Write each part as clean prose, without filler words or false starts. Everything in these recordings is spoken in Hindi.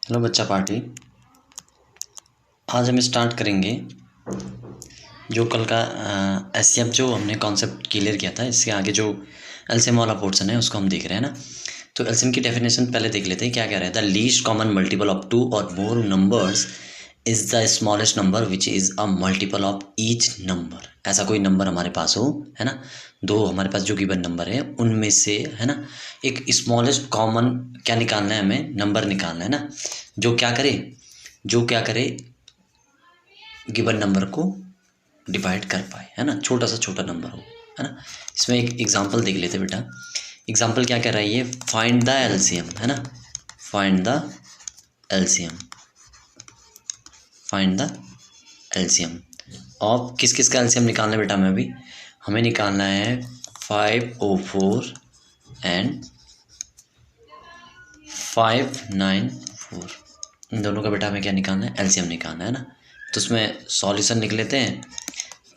हेलो बच्चा पार्टी। आज हम स्टार्ट करेंगे जो कल का एससीएफ जो हमने कॉन्सेप्ट क्लियर किया था। इसके आगे जो एलसीएम वाला पोर्शन है उसको हम देख रहे हैं ना। तो एलसीएम की डेफिनेशन पहले देख लेते हैं क्या कह रहा है। The least common multiple of two और more numbers is the smallest number which is a multiple of each number. ऐसा कोई नंबर हमारे पास हो, है ना, दो हमारे पास जो गिवन नंबर है उनमें से, है ना, एक स्मॉलेस्ट कॉमन क्या निकालना है, हमें नंबर निकालना है ना, जो क्या करे गिवन नंबर को डिवाइड कर पाए, है ना, छोटा सा छोटा नंबर हो, है ना। इसमें एक एग्जांपल देख लेते बेटा। एग्जांपल क्या कर रहा है ये, फाइंड द एलसीएम, है ना, find the LCM, find the LCM of किस किस का एलसीएम निकालना है बेटा। हमें निकालना है 504 एंड 594, इन दोनों का बेटा हमें क्या निकालना है, एलसीएम निकालना है ना। तो उसमें सॉल्यूशन निकल लेते हैं।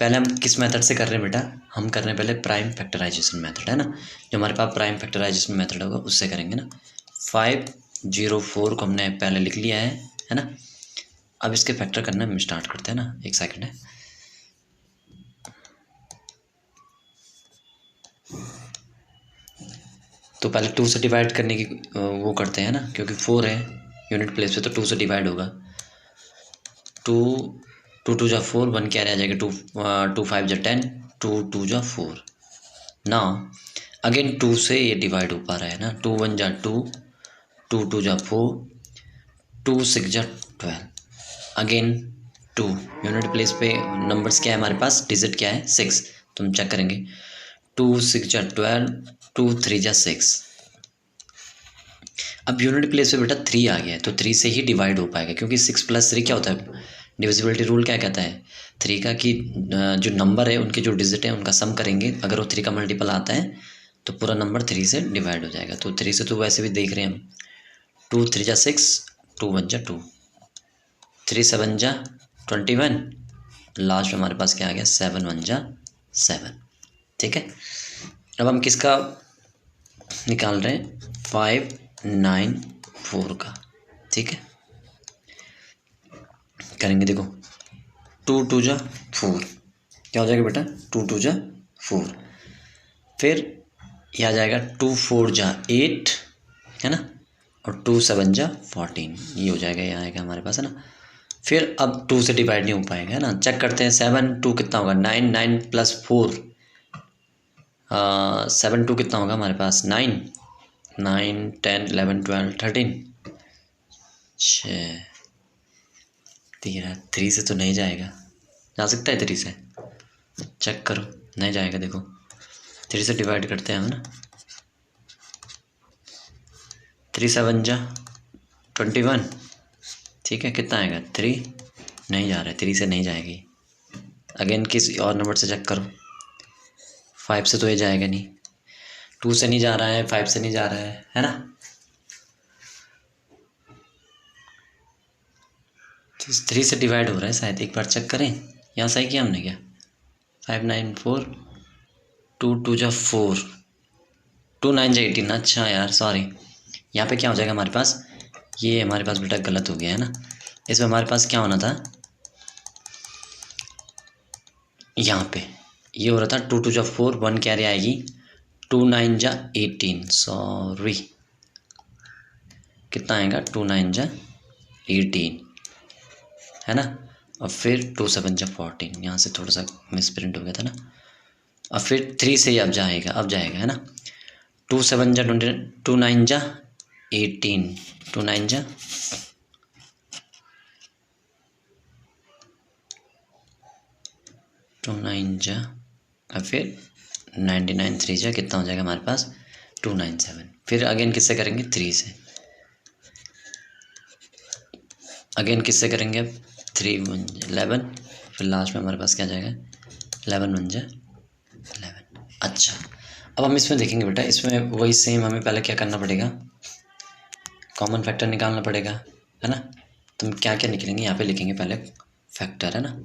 पहले हम किस मेथड से कर रहे हैं बेटा, हम कर रहे हैं पहले प्राइम फैक्टराइजेशन मेथड, है ना। जो हमारे पास प्राइम फैक्टराइजेशन मेथड होगा उससे करेंगे ना। 504 को हमने पहले लिख लिया है ना। अब इसके फैक्टर करना हम स्टार्ट करते हैं ना, एक सेकंड है। तो पहले 2 से डिवाइड करने की वो करते हैं ना, क्योंकि 4 है यूनिट प्लेस पे तो 2 से डिवाइड होगा। 2 2 2 जा 4, 1 क्या रह जाएगा, 2 5 जा 10, 2 2 जा 4। ना अगेन 2 से ये डिवाइड हो पा रहा है ना, 2 1 जा 2, 2 2 जा 4, 2 6 जा 12, अगेन 2। यूनिट प्लेस पे नंबर्स क्या है हमारे पास, डिजिट क्या है 6, तो हम चेक करेंगे। 2 6 जा 12, 2 3 जा 6। अब यूनिट प्लेस पे बेटा 3 आ गया है तो 3 से ही डिवाइड हो पाएगा, क्योंकि 6 + 3 क्या होता है, डिविजिबिलिटी रूल क्या कहता है 3 का, कि जो नंबर है उनके जो डिजिट है उनका सम करेंगे, अगर वो 3 का मल्टीपल आता है तो पूरा नंबर 3 से डिवाइड हो जाएगा। तो 3 से तो वैसे भी देख रहे हैं हम, 2 3 जा 6, 2 1 जा 2, 3 7 जा 21, लास्ट में हमारे पास क्या आ गया 7 1 जा 7। ठीक है, अब हम किसका निकाल रहे हैं, 594 का। ठीक है, करेंगे देखो। 2 2 जा 4 क्या हो जाएगा बेटा, 2 2 जा 4, फिर यह आ जाएगा 2 4 जा 8, है ना, और 2 7 जा 14, ये हो जाएगा, ये आएगा हमारे पास, है ना। फिर अब 2 से डिवाइड नहीं हो पाएगा, है ना। चेक करते हैं 7 2 कितना होगा, 9 9 + 4, 7 2 कितना होगा हमारे पास, 9 9 10 11 12 13, 6 13। 3 से तो नहीं जाएगा, जा सकता है 3 से, चेक करो, नहीं जाएगा। देखो 3 से डिवाइड करते हैं हम ना, 3 7 जा 21, ठीक है, कितना आएगा 3, नहीं जा रहा है, 3 से नहीं जाएगी। अगेन किसी और नंबर से चेक करो, 5 से तो ये जाएगा नहीं, 2 से नहीं जा रहा है, 5 से नहीं जा रहा है ना। 3 से डिवाइड हो रहा है शायद, एक बार चेक करें, यहाँ सही किया हमने क्या, 594, 2 2 जा 4, 2 9 जा 18, अच्छा यार सॉरी, यहाँ पे क्या हो जाएगा हमारे पास, ये हमारे पास बेटा गलत हो गया है ना। इसमें हमारे पास क्या होना था, यहाँ पे ये हो रहा था 2 2 जा 4, 1 कैरी आएगी, 2 9 जा 18, सॉरी, कितना आएगा 2 9 जा 18, है ना। और फिर 2 7 जा 14, यहाँ से थोड़ा सा मिसप्रिंट हो गया था ना। और फिर 3 से ही अब जाएगा, है ना। 2 7 जा 20, 2 9 जा 18, 2 9 जा 2 9 जा, और फिर 99 3 जा कितना हो जाएगा हमारे पास 297। फिर अगेन किससे करेंगे, 3 से, अगेन किससे करेंगे अब, 3 1 11, फिर लास्ट में हमारे पास क्या जाएगा 11 1 जा 11। अच्छा, अब हम इसमें देखेंगे बेटा, इसमें वही सेम हमें पहले क्या करना पड़ेगा, कॉमन फैक्टर निकालना पड़ेगा, है ना। तो हम क्या क्या निकलेंगे, यहाँ पे लिखेंगे पहले फैक्टर, है ना।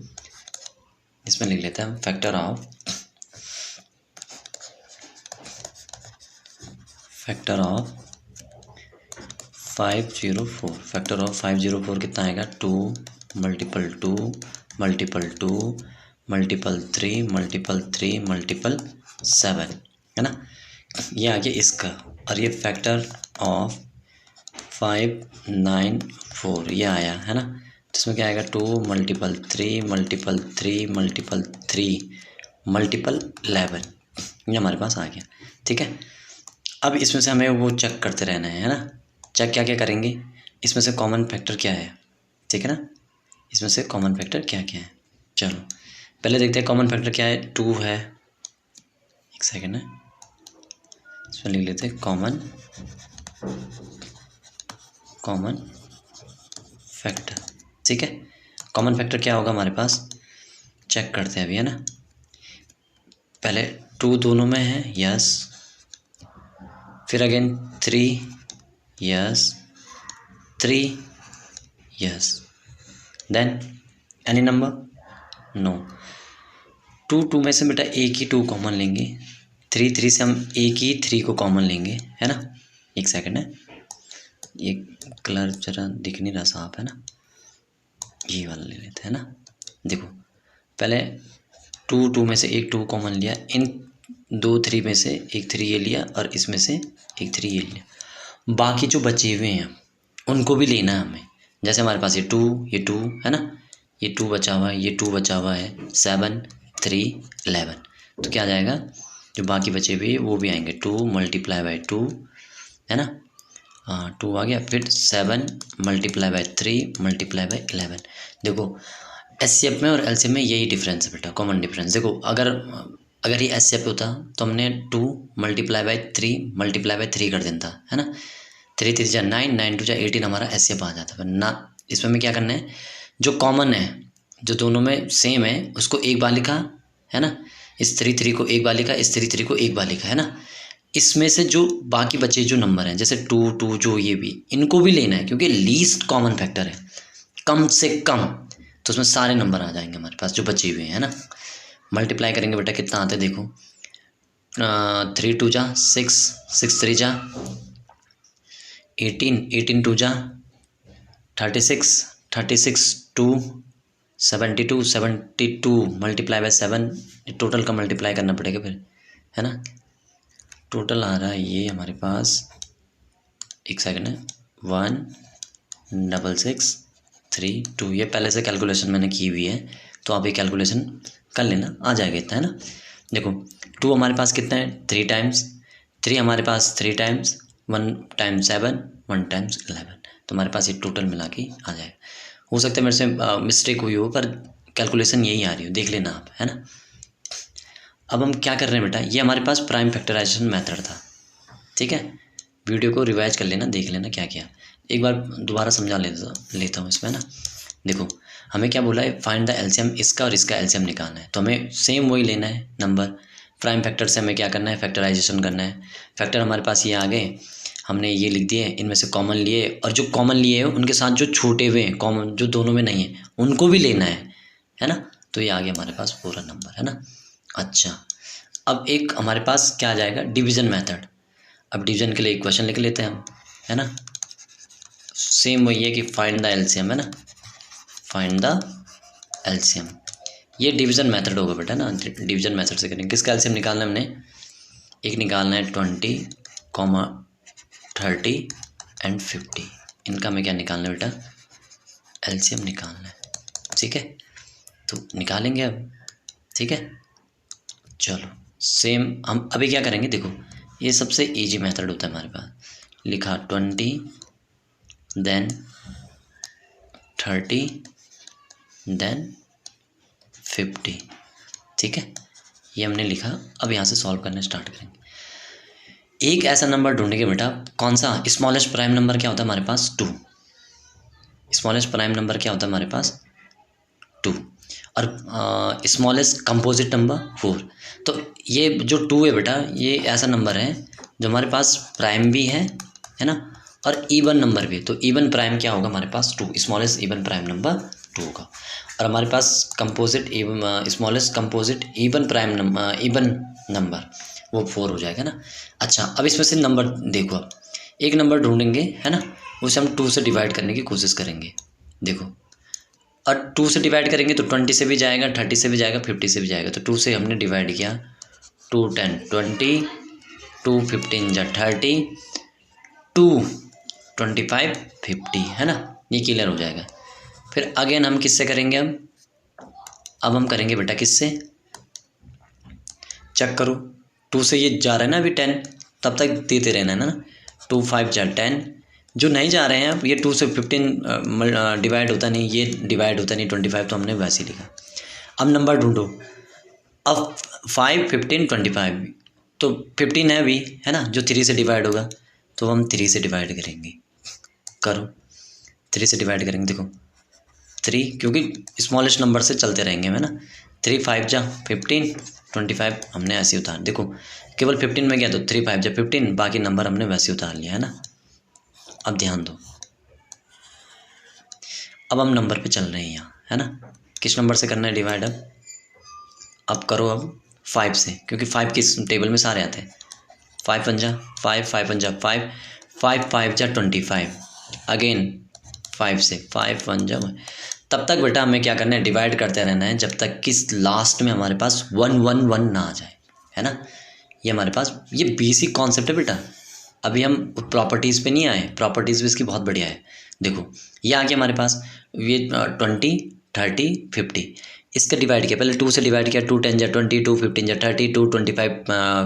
इसमें लिख लेते हैं हम फैक्टर ऑफ 5 504, फैक्टर ऑफ 504 कितना आएगा? 2 multiple 2 multiple 2 multiple 3 multiple 3 multiple 7, है ना। ये आ गया इसका, और ये फैक्टर ऑफ 594 ये आया, है ना। इसमें क्या आएगा? 2 मल्टीपल 3 मल्टीपल 3 मल्टीपल 3 मल्टीपल 11, ये हमारे पास आ गया, ठीक है। अब इसमें से हमें वो चेक करते रहना है ना। चेक क्या क्या करेंगे? इसमें से कॉमन फैक्टर क्या है, ठीक है ना। इसमें से कॉमन फैक्टर क्या क्या है, चलो पहले देखते हैं कॉमन फैक्टर क्या है। 2 है, एक सेकेंड है, इसमें लिख लेते हैं कॉमन फैक्टर, ठीक है। कॉमन फैक्टर क्या होगा हमारे पास, चेक करते हैं अभी, है ना। पहले 2 दोनों में है, यस, फिर again 3, yes, 3, yes, then any number, no. 2 में से बेटा एक ही 2 कॉमन लेंगे, 3 से हम एक ही 3 को कॉमन लेंगे, है ना। एक सेकंड है, ये कलर जरा दिख नहीं रहा साफ, है ना, ये वाला ले लेते हैं ना। देखो पहले 2 में से एक 2 कॉमन लिया, इन 2 3 में से एक 3 ये लिया, और इसमें से एक 3 ये लिया। बाकी जो बचे हुए हैं उनको भी लेना है हमें। जैसे हमारे पास ये 2 है ना, ये 2 बचा हुआ है, ये 2 बचा हुआ है, 7 3 11, तो क्या आ जाएगा? जो बाकी बचे हुए वो भी आएंगे, 2 मल्टीप्लाई बाई 2, है ना, 2 आ गया, फिर 7 मल्टीप्लाई बाई 3 मल्टीप्लाई बाई 11। देखो एचसीएफ में और एलसीएम में यही डिफरेंस है बेटा, कॉमन डिफरेंस। देखो अगर ये एचसीएफ होता तो हमने 2 मल्टीप्लाई बाई 3 मल्टीप्लाई बाई 3 कर देता, है ना। 3 3 जा 9, 9 2 जा 18 हमारा एचसीएफ आ जाता है ना। इसमें हमें क्या करना है, जो कॉमन है, जो दोनों में सेम है, उसको एक बार लिखा, है ना। इस 3 को एक बार लिखा, इस 3 को एक बार लिखा, है ना। इसमें से जो बाकी बचे जो नंबर हैं, जैसे 2 जो ये भी, इनको भी लेना है, क्योंकि लीस्ट कॉमन फैक्टर है, कम से कम, तो उसमें सारे नंबर आ जाएंगे हमारे पास जो बचे हुए हैं, है ना। मल्टीप्लाई करेंगे बेटा कितना आता है, देखो 3 2 जा 6, 6 3 जा 18, 18 2 जा 36, 36 2 72, 72 मल्टीप्लाई बाई 7, टोटल का मल्टीप्लाई करना पड़ेगा फिर, है ना। टोटल आ रहा है ये हमारे पास, एक सेकंड है, 16632, ये पहले से कैलकुलेशन मैंने की हुई है, तो आप ये कैलकुलेशन कर लेना, आ जाएगा इतना, है ना। देखो 2 हमारे पास कितना है, 3 टाइम्स, 3 हमारे पास 3 टाइम्स, 1 टाइम्स 7, 1 टाइम्स 11, तो हमारे पास ये टोटल मिला के आ जाएगा। हो सकता है मेरे से मिस्टेक हुई हो, पर कैलकुलेशन यही आ रही हो, देख लेना आप, है ना। अब हम क्या कर रहे हैं बेटा, ये हमारे पास प्राइम फैक्टराइजेशन मेथड था, ठीक है। वीडियो को रिवाइज कर लेना, देख लेना क्या क्या, एक बार दोबारा समझा लेता हूँ इसमें ना। देखो हमें क्या बोला है, फाइंड द एलसीएम, इसका और इसका एलसीएम निकालना है, तो हमें सेम वही लेना है नंबर। प्राइम फैक्टर से हमें क्या करना है, फैक्टराइजेशन करना है। फैक्टर हमारे पास ये आ गए, हमने ये लिख दिए, इनमें से कॉमन लिए, और जो कॉमन लिए हैं उनके साथ जो छूटे हुए हैं कॉमन, जो दोनों में नहीं है, उनको भी लेना है ना। तो ये आ गया हमारे पास पूरा नंबर, है ना। अच्छा अब एक हमारे पास क्या आ जाएगा, डिवीज़न मेथड। अब डिवीज़न के लिए एक क्वेश्चन लिख लेते हैं हम, है ना। सेम वही है कि फाइंड द एलसीएम, है ना, फाइंड द एलसीएम, ये डिवीज़न मेथड होगा बेटा ना। डिवीज़न मेथड से करेंगे, किसका एलसीएम निकालना है हमने, एक निकालना है 20, 30 एंड 50, इनका हमें क्या निकालना है बेटा, एलसीएम निकालना है, ठीक है। तो निकालेंगे अब, ठीक है। चलो सेम हम अभी क्या करेंगे, देखो ये सबसे इजी मेथड होता है हमारे पास, लिखा 20 देन 30 देन 50, ठीक है, ये हमने लिखा। अब यहाँ से सॉल्व करना स्टार्ट करेंगे। एक ऐसा नंबर ढूंढेंगे बेटा, कौन सा, स्मॉलेस्ट प्राइम नंबर क्या होता है हमारे पास, 2, स्मॉलेस्ट प्राइम नंबर क्या होता है हमारे पास, 2, और स्मॉलेस्ट कंपोजिट नंबर 4। तो ये जो 2 है बेटा, ये ऐसा नंबर है जो हमारे पास प्राइम भी है ना, और इवन नंबर भी है। तो इवन प्राइम क्या होगा हमारे पास, 2, स्मॉलेस्ट इवन प्राइम नंबर 2 होगा। और हमारे पास composite smallest composite even prime even number वो 4 हो जाएगा ना। अच्छा अब इसमें से नंबर देखो, अब एक नंबर ढूंढेंगे, है ना, उसे हम 2 से डिवाइड करने की कोशिश करेंगे। देखो, और 2 से डिवाइड करेंगे तो 20 से भी जाएगा, 30 से भी जाएगा, 50 से भी जाएगा। तो 2 से हमने डिवाइड किया, 2 10 20, 2 15 जा 30, 2 25 50, है ना। ये क्लियर हो जाएगा। फिर अगेन हम किससे करेंगे? अब हम करेंगे बेटा किससे? चेक करो, 2 से ये जा रहा है ना अभी 10, तब तक देते रहना है ना। 2 5 जा 10, जो नहीं जा रहे हैं अब ये 2 से 15 डिवाइड होता नहीं, ये डिवाइड होता नहीं 25, तो हमने वैसे ही लिखा। अब नंबर ढूंढो। अब 5 15 25, तो 15 है अभी, है ना, जो 3 से डिवाइड होगा, तो हम 3 से डिवाइड करेंगे। करो, 3 से डिवाइड करेंगे। देखो 3, क्योंकि स्मॉलेस्ट नंबर से चलते रहेंगे, है ना। 3 5 जा 15, 25 हमने ऐसे उतार, देखो केवल 15 में गया तो 3 5 जा 15, बाकी नंबर हमने वैसे उतार लिया, है ना। अब ध्यान दो, अब हम नंबर पे चल रहे हैं यहाँ, है ना। किस नंबर से करना है डिवाइड? अब करो, अब 5 से, क्योंकि 5 किस टेबल में सारे आते हैं। 5 पंजा 5, 5 पंजा 5, 5 5 जा 25, अगेन 5 से, 5 1 जा। तब तक बेटा हमें क्या करना है? डिवाइड करते रहना है जब तक कि लास्ट में हमारे पास 1 1 1 ना आ जाए, है ना। ये हमारे पास ये बेसिक कॉन्सेप्ट है बेटा। अभी हम प्रॉपर्टीज़ पे नहीं आए, प्रॉपर्टीज़ भी इसकी बहुत बढ़िया है। देखो ये आ गया हमारे पास, ये 20 30 50, इसका डिवाइड किया, पहले 2 से डिवाइड किया, 2 10 जा 20, 2 15 जा 30, 2 25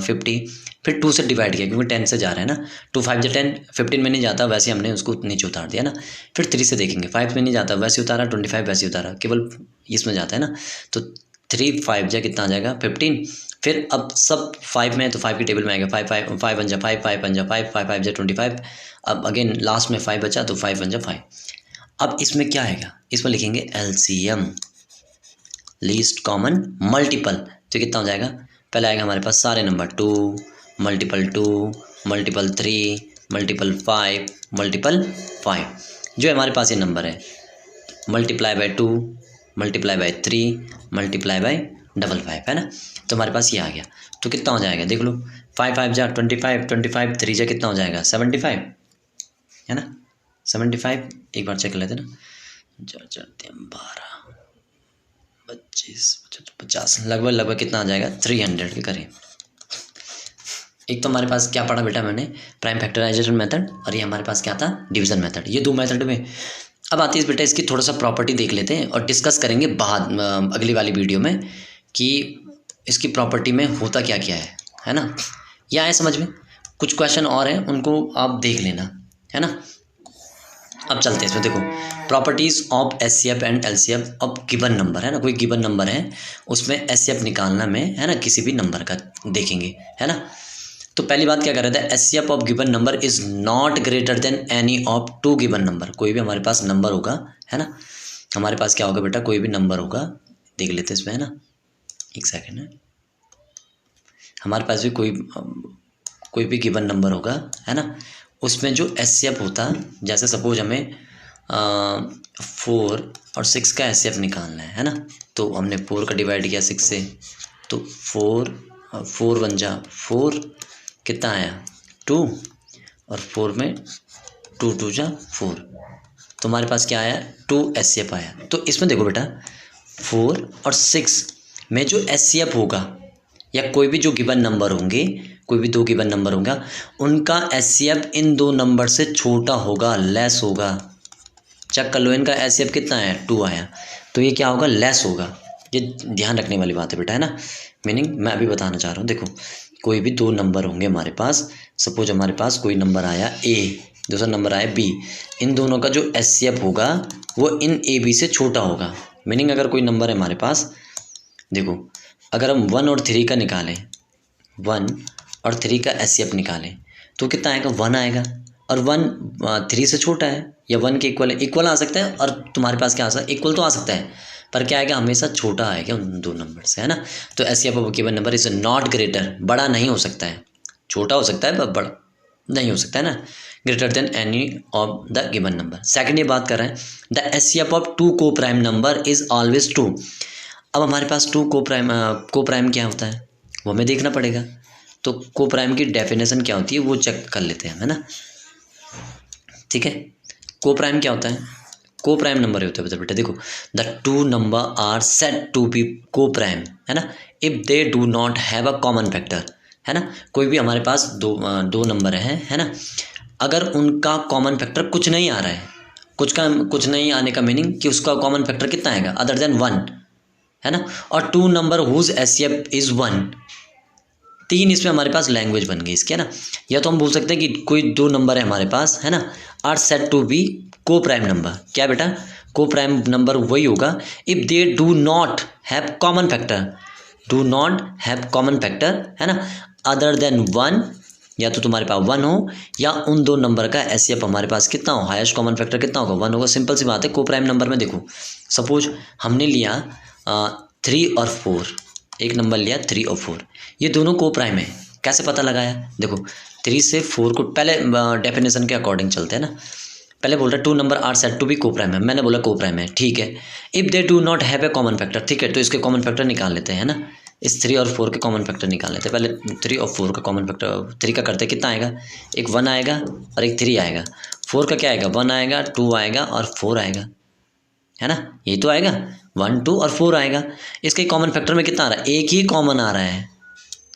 50, फिर 2 से डिवाइड किया क्योंकि 10 से जा रहा है ना। 2 5 जा 10, 15 में नहीं जाता, वैसे हमने उसको नीचे उतार दिया ना। फिर 3 से देखेंगे, 5 में नहीं जाता, वैसे उतारा, 25 वैसे उतारा, केवल इसमें जाता है ना। तो 3 5 जा कितना आ जाएगा? 15। फिर अब सब 5 में है तो 5 की टेबल में आएगा, 5 5 5 1 जा 5, 5 1 जा 5, 5 5 जा 25। अब अगेन लास्ट में 5 बचा तो 5 1 जा 5। अब इसमें क्या आएगा? इसमें लिखेंगे एलसीएम, लीस्ट कॉमन मल्टीपल। तो कितना हो जाएगा? पहले आएगा हमारे पास सारे number, 2 multiple 2 multiple 3 multiple 5 multiple 5, जो हमारे पास ये नंबर है, multiply by 2 multiply by 3 multiply by 55, है ना। तो हमारे पास ये आ गया। तो कितना हो जाएगा देख लो, 5 5 जा 25, 25 3 जा कितना हो जाएगा? 75, है ना। 75 एक बार चेक कर लेते ना, 4 4 3 12 25 50, लगभग कितना आ जाएगा? 300 के करीब। एक तो हमारे पास क्या पढ़ा बेटा मैंने? प्राइम फैक्टराइजेशन मेथड, और ये हमारे पास क्या था? Division method. ये 2 मेथड में अब आती है बेटा, इसकी थोड़ा सा प्रॉपर्टी देख लेते हैं और डिस्कस करेंगे बाद अगली वाली वीडियो में कि इसकी प्रॉपर्टी में होता क्या क्या है ना। यह आए समझ में? कुछ क्वेश्चन और हैं, उनको आप देख लेना, है ना। अब चलते हैं इसमें। देखो properties of HCF and LCF. अब गिवन नंबर है ना, कोई गिवन नंबर है, उसमें एचसीएफ निकालना में, है ना, किसी भी नंबर का देखेंगे, है ना। तो पहली बात क्या कर रहे थे? HCF of given number is not greater than any of 2 given number. कोई भी हमारे पास नंबर होगा, है ना, हमारे पास क्या होगा बेटा? कोई भी नंबर होगा, देख लेते हैं इसमें, है ना, एक सेकेंड है। हमारे पास भी कोई भी गिवन नंबर होगा, है ना, उसमें जो एचसीएफ होता, जैसे सपोज हमें 4 और 6 का एचसीएफ निकालना है ना। तो हमने 4 का डिवाइड किया 6 से, तो 4 1 जा 4, कितना आया? 2, और 4 में 2 2 जा 4, तो हमारे पास क्या आया? 2 एचसीएफ आया। तो इसमें देखो बेटा 4 और 6 में जो एचसीएफ होगा, या कोई भी जो गिवन नंबर होंगे, कोई भी 2 गिवन नंबर होगा, उनका एचसीएफ इन 2 नंबर से छोटा होगा, लेस होगा। चेक कर लो, इनका एचसीएफ कितना है? 2 आया, तो ये क्या होगा? लेस होगा। ये ध्यान रखने वाली बात है बेटा, है ना। मीनिंग मैं अभी बताना चाह रहा हूँ। देखो कोई भी 2 नंबर होंगे हमारे पास, सपोज हमारे पास कोई नंबर आया ए, दूसरा नंबर आया बी, इन दोनों का जो एचसीएफ होगा वो इन ए बी से छोटा होगा। मीनिंग अगर कोई नंबर है हमारे पास, देखो अगर हम 1 और 3 का निकालें, 1 और 3 का एचसीएफ निकालें, तो कितना आएगा? 1 आएगा, और 1 3 से छोटा है या 1 के इक्वल है। इक्वल आ सकता है, और तुम्हारे पास क्या आ सकता है? इक्वल तो आ सकता है, पर क्या आएगा? हमेशा छोटा आएगा उन 2 नंबर से, है ना। तो HCF of given number is not greater, बड़ा नहीं हो सकता है, छोटा हो सकता है पर बड़ा नहीं हो सकता है ना, greater than any of the given number. Second ये बात कर रहे हैं, द एचसीएफ ऑफ 2 को प्राइम नंबर इज ऑलवेज 2। अब हमारे पास 2 को प्राइम क्या होता है वो हमें देखना पड़ेगा। तो को प्राइम की डेफिनेशन क्या होती है वो चेक कर लेते हैं, है ना, ठीक है। को प्राइम क्या होता है? को प्राइम नंबर होता है बेटा। देखो, the two number are said to be coprime, है ना, if they do not have a common factor, है ना। कोई भी हमारे पास दो नंबर है ना, अगर उनका कॉमन फैक्टर कुछ नहीं आ रहा है, कुछ नहीं आने का मीनिंग कि उसका कॉमन फैक्टर कितना आएगा अदर देन 1, है ना, और two number whose HCF is 1, 3 इसमें हमारे पास लैंग्वेज बन गई इसकी, है ना। या तो हम बोल सकते हैं कि कोई 2 नंबर है हमारे पास, है ना, आर सेड टू बी को प्राइम नंबर। क्या बेटा? को प्राइम नंबर वही होगा if they do not have common factor, है ना, अदर देन 1, या तो तुम्हारे पास 1 हो या उन 2 नंबर का एचसीएफ हमारे पास कितना हो, हाईएस्ट कॉमन फैक्टर कितना होगा, 1 होगा। सिंपल सी बात है। को प्राइम नंबर में देखो, सपोज हमने लिया 3 और 4, एक नंबर लिया 3 और 4, ये दोनों को प्राइम है। कैसे पता लगाया? देखो, 3 से 4 को पहले डेफिनेशन के अकॉर्डिंग चलते हैं ना। पहले बोल रहा है 2 number are said to be coprime है, मैंने बोला को प्राइम है, ठीक है। If they do not have a common factor, ठीक है, तो इसके कॉमन फैक्टर निकाल लेते हैं, है ना। इस 3 और 4 के कॉमन फैक्टर निकाल लेते हैं। पहले 3 और 4 का कॉमन फैक्टर 3 का करते कितना आएगा, एक 1 आएगा और एक 3 आएगा। 4 का क्या आएगा, 1 आएगा, 2 आएगा और 4 आएगा, है ना, यही तो आएगा, 1 2 और 4 आएगा। इसके कॉमन फैक्टर में कितना आ रहा है, एक ही कॉमन आ रहा है।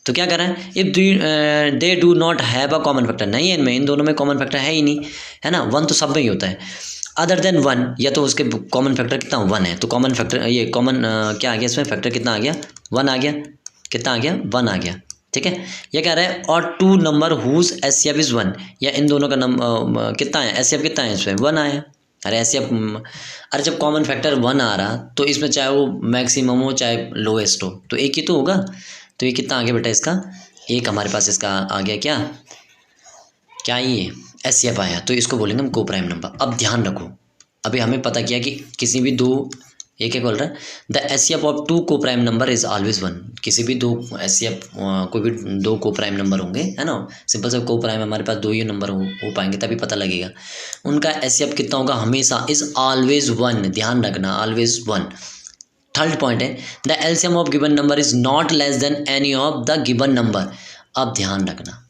तो क्या कर रहा है, if they do not have a common factor, नहीं है इनमें, इन दोनों में कॉमन फैक्टर है ही नहीं, है ना। 1 तो सब में ही होता है। अदर देन 1, या तो उसके कॉमन फैक्टर कितना 1 है, तो कॉमन फैक्टर ये कॉमन क्या आ गया इसमें, फैक्टर कितना आ गया, 1 आ गया। कितना आ गया, 1 आ गया, ठीक है। ये कह रहा है और 2 नंबर हुज एचसीएफ इज़ 1, या इन दोनों का कितना है, एचसीएफ कितना है इसमें, 1 आया। अरे एचसीएफ, अरे जब कॉमन फैक्टर 1 आ रहा तो इसमें चाहे वो मैक्सिमम हो चाहे लोएस्ट हो तो एक ही तो होगा। तो ये कितना आ गया बेटा इसका, एक हमारे पास इसका आ गया क्या ये एचसीएफ आया, तो इसको बोलेंगे हम को प्राइम नंबर। अब ध्यान रखो, अभी हमें पता किया कि किसी भी दो, ये क्या बोल रहा है, द एचसीएफ ऑफ 2 को प्राइम नंबर इज ऑलवेज 1। किसी भी दो एचसीएफ, कोई भी 2 को प्राइम नंबर होंगे, है ना, सिंपल से को प्राइम हमारे पास 2 ही नंबर हो पाएंगे, तभी पता लगेगा उनका एचसीएफ कितना होगा, हमेशा इज ऑलवेज 1। ध्यान रखना, ऑलवेज 1। थर्ड पॉइंट है the LCM of given number is not less than any of the given number. अब ध्यान रखना,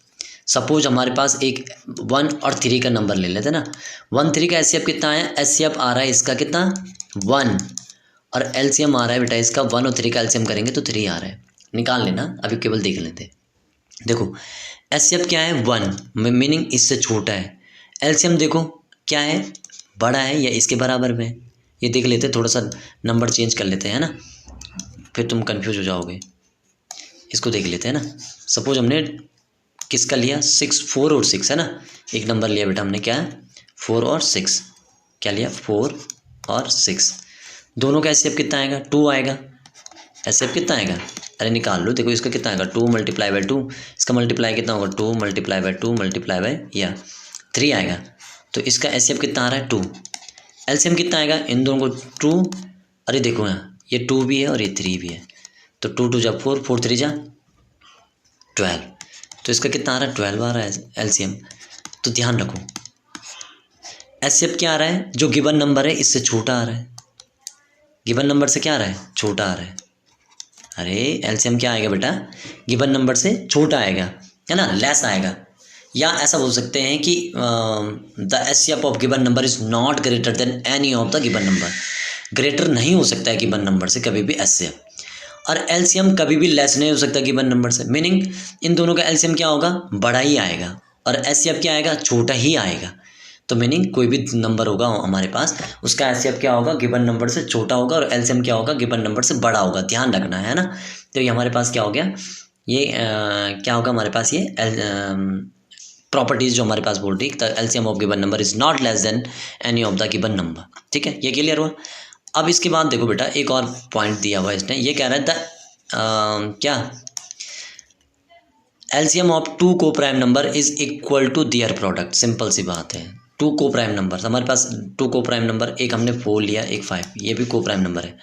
सपोज हमारे पास एक 1 और 3 का नंबर ले लेते हैं ना, 1 3 का एचसीएफ कितना है, एचसीएफ आ रहा है इसका कितना 1, और एलसीएम आ रहा है बेटा इसका 1 और 3 का एलसीएम करेंगे तो 3 आ रहा है, निकाल लेना। अभी केवल देख लेते हैं। देखो एचसीएफ क्या है 1, मीनिंग इससे छोटा है। एलसीएम देखो क्या है, बड़ा है या इसके बराबर में, ये देख लेते हैं। थोड़ा सा नंबर चेंज कर लेते हैं ना, फिर तुम कंफ्यूज हो जाओगे। इसको देख लेते हैं ना, सपोज हमने किसका लिया 6, 4 और 6, है ना, एक नंबर लिया बेटा हमने, क्या है 4 और 6, क्या लिया 4 और 6, दोनों का एचसीएफ कितना आएगा 2 आएगा। एचसीएफ कितना आएगा, अरे निकाल लो, देखो इसका कितना आएगा 2 मल्टीप्लाई बाई 2, इसका मल्टीप्लाई कितना होगा 2 मल्टीप्लाई बाई 2 मल्टीप्लाई बाई या 3 आएगा। तो इसका एचसीएफ कितना आ रहा है 2, एलसीएम कितना आएगा इन दोनों को 2, अरे देखो यहाँ ये 2 भी है और ये 3 भी है, तो 2 2 जा 4, 4 3 जा 12, तो इसका कितना आ रहा है 12 आ रहा है एलसीएम। तो ध्यान रखो एचसीएफ क्या आ रहा है, जो गिवन नंबर है इससे छोटा आ रहा है, गिवन नंबर से क्या आ रहा है छोटा आ रहा है। अरे एलसीएम क्या आएगा बेटा, गिवन नंबर से छोटा आएगा, है ना, लेस आएगा। या ऐसा बोल सकते हैं कि the HCF of given number is not greater than any of the given number. Greater नहीं हो सकता है गिवन नंबर से कभी भी एचसीएफ, और एलसीएम कभी भी लेस नहीं हो सकता गिवन नंबर से। मीनिंग इन दोनों का एलसीएम क्या होगा, बड़ा ही आएगा, और एचसीएफ क्या आएगा, छोटा ही आएगा। तो मीनिंग कोई भी नंबर होगा हमारे पास, उसका एचसीएफ क्या होगा, गिवन नंबर से छोटा होगा, और एलसीएम क्या होगा, गिवन नंबर से बड़ा होगा। ध्यान रखना है ना। तो ये हमारे पास क्या हो गया, ये क्या होगा हमारे पास, ये प्रॉपर्टीज जो हमारे पास बोल रही है, LCM of given number is not less than any of the given number. ठीक है, ये क्लियर हुआ। अब इसके बाद देखो बेटा एक और पॉइंट दिया हुआ है इसने, ये कह रहा है क्या एलसीएम ऑफ 2 को prime number is equal to their product. Simple सी बात है, 2 को प्राइम नंबर, हमारे पास 2 को प्राइम नंबर, एक हमने 4 लिया, एक 5, ये भी को प्राइम नंबर है।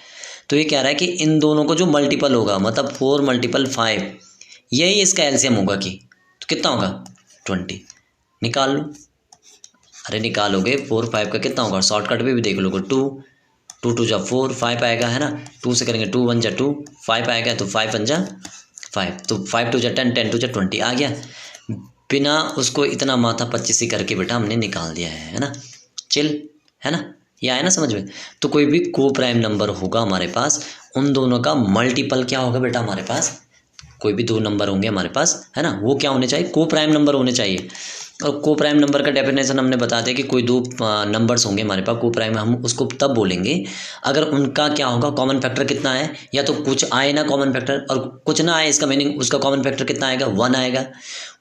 तो ये कह रहा है कि इन दोनों को जो मल्टीपल होगा, मतलब 4 मल्टीपल 5, यही इसका एलसीएम होगा कि, तो कितना होगा 20। निकाल लो, अरे निकालोगे 4 5 का कितना होगा, शॉर्टकट भी देख लोगे 2 2 2 जा 4, 5 आएगा, है ना, 2 से करेंगे 2 1 जा 2, 5 आएगा तो 5 1 जा 5, तो 5 2 जा 10, 10 2 जा 20 आ गया। बिना उसको इतना माथा 25 करके बेटा हमने निकाल दिया है ना। चिल, है ना, ये आया ना समझ में। तो कोई भी को प्राइम नंबर होगा हमारे पास, उन दोनों का मल्टीपल क्या होगा बेटा हमारे पास, कोई भी दो नंबर होंगे हमारे पास, है ना, वो क्या होने चाहिए, को प्राइम नंबर होने चाहिए। और को प्राइम नंबर का डेफिनेशन हमने बता दिया कि कोई दो नंबर्स होंगे हमारे पास को प्राइम, हम उसको तब बोलेंगे अगर उनका क्या होगा, कॉमन फैक्टर कितना है, या तो कुछ आए ना कॉमन फैक्टर, और कुछ ना आए इसका मीनिंग उसका कॉमन फैक्टर कितना आएगा, 1 आएगा।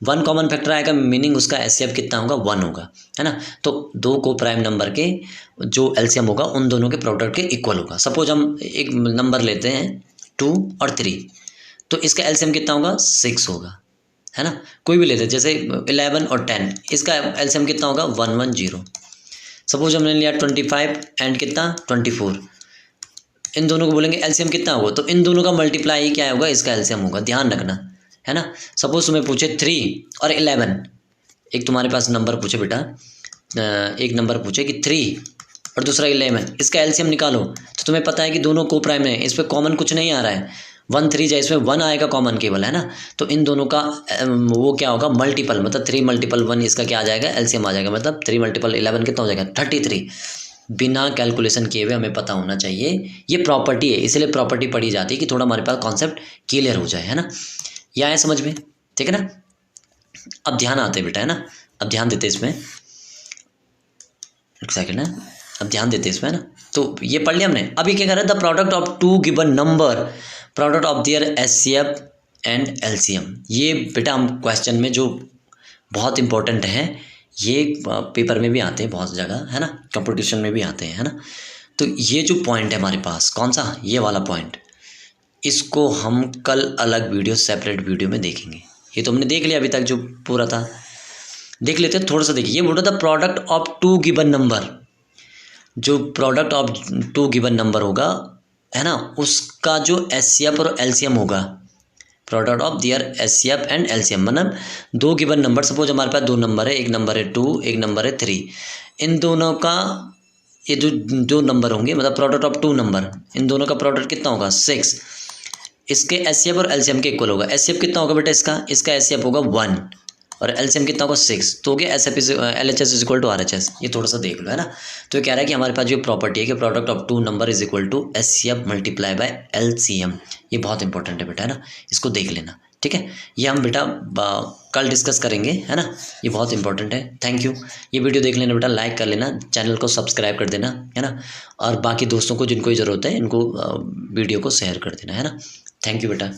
1 कॉमन फैक्टर आएगा मीनिंग उसका एचसीएफ कितना होगा, 1 होगा, है ना। तो दो को प्राइम नंबर के जो एलसीएम होगा उन दोनों के प्रोडक्ट के इक्वल होगा। सपोज हम एक नंबर लेते हैं 2 और 3, तो इसका एलसीएम कितना होगा, 6 होगा, है ना। कोई भी लेते जैसे 11 और 10, इसका एलसीएम कितना होगा, 110। सपोज हमने लिया 25 एंड कितना 24, इन दोनों को बोलेंगे एलसीएम कितना होगा, तो इन दोनों का मल्टीप्लाई क्या होगा, इसका एलसीएम होगा, ध्यान रखना, है ना। सपोज तुम्हें पूछे 3 और 11, एक तुम्हारे पास नंबर पूछे बेटा, एक नंबर पूछे कि 3 और दूसरा 11, इसका एलसीएम निकालो, तो तुम्हें पता है कि दोनों को प्राइम है, इस पर कॉमन कुछ नहीं आ रहा है, 1 3 जाए, इसमें 1 आएगा कॉमन केवल, है ना। तो इन दोनों का वो क्या होगा, मल्टीपल, मतलब 3 मल्टीपल 1 इसका क्या आ जाएगा, एलसीएम आ जाएगा, मतलब 3 मल्टीपल 11 कितना हो जाएगा, 33। बिना कैलकुलेशन किए हुए हमें पता होना चाहिए, ये प्रॉपर्टी है, इसलिए प्रॉपर्टी पढ़ी जाती है कि थोड़ा हमारे पास कॉन्सेप्ट क्लियर हो जाए, है ना। ये आया समझ में, ठीक है ना। अब ध्यान आते बेटा, है ना, अब ध्यान देते इसमें, एक सेकेंड है, अब ध्यान देते इसमें, है ना। तो ये पढ़ लिया हमने। अब ये क्या कर रहा है, the product of two given number, product of their HCF and LCM. ये बेटा हम क्वेश्चन में जो बहुत इंपॉर्टेंट है, ये पेपर में भी आते हैं बहुत जगह, है ना, कंपटीशन में भी आते हैं, है ना। तो ये जो पॉइंट है हमारे पास, कौन सा, ये वाला पॉइंट, इसको हम कल अलग वीडियो, सेपरेट वीडियो में देखेंगे। ये तो हमने देख लिया अभी तक जो पूरा था, देख लेते हैं थोड़ा सा। देखिए, ये बोल रहा था product of two given number, जो product of two given number होगा, है ना, उसका जो एचसीएफ और एलसीएम होगा, product of their HCF and LCM, मतलब दो गिवन नंबर, सपोज हमारे पास दो नंबर है, एक नंबर है 2, एक नंबर है 3, इन दोनों का ये जो नंबर होंगे, मतलब प्रोडक्ट ऑफ टू नंबर, इन दोनों का प्रोडक्ट कितना होगा, 6, इसके एचसीएफ और एलसीएम के इक्वल होगा। एचसीएफ कितना होगा बेटा, इसका एचसीएफ होगा 1 और एलसीएम कितना होगा, 6, तो हो गया LHS is equal to RHS. ये थोड़ा सा देख लो, है ना। तो ये कह रहा है कि हमारे पास जो प्रॉपर्टी है कि product of two number is equal to HCF multiply by LCM, ये बहुत इंपॉर्टेंट है बेटा, है ना, इसको देख लेना, ठीक है। ये हम बेटा कल डिस्कस करेंगे, है ना, ये बहुत इंपॉर्टेंट है। Thank you. ये वीडियो देख लेना बेटा, लाइक कर लेना, चैनल को सब्सक्राइब कर देना, है ना, और बाकी दोस्तों को जिनको ज़रूरत है इनको वीडियो को शेयर कर देना, है ना। थैंक यू बेटा।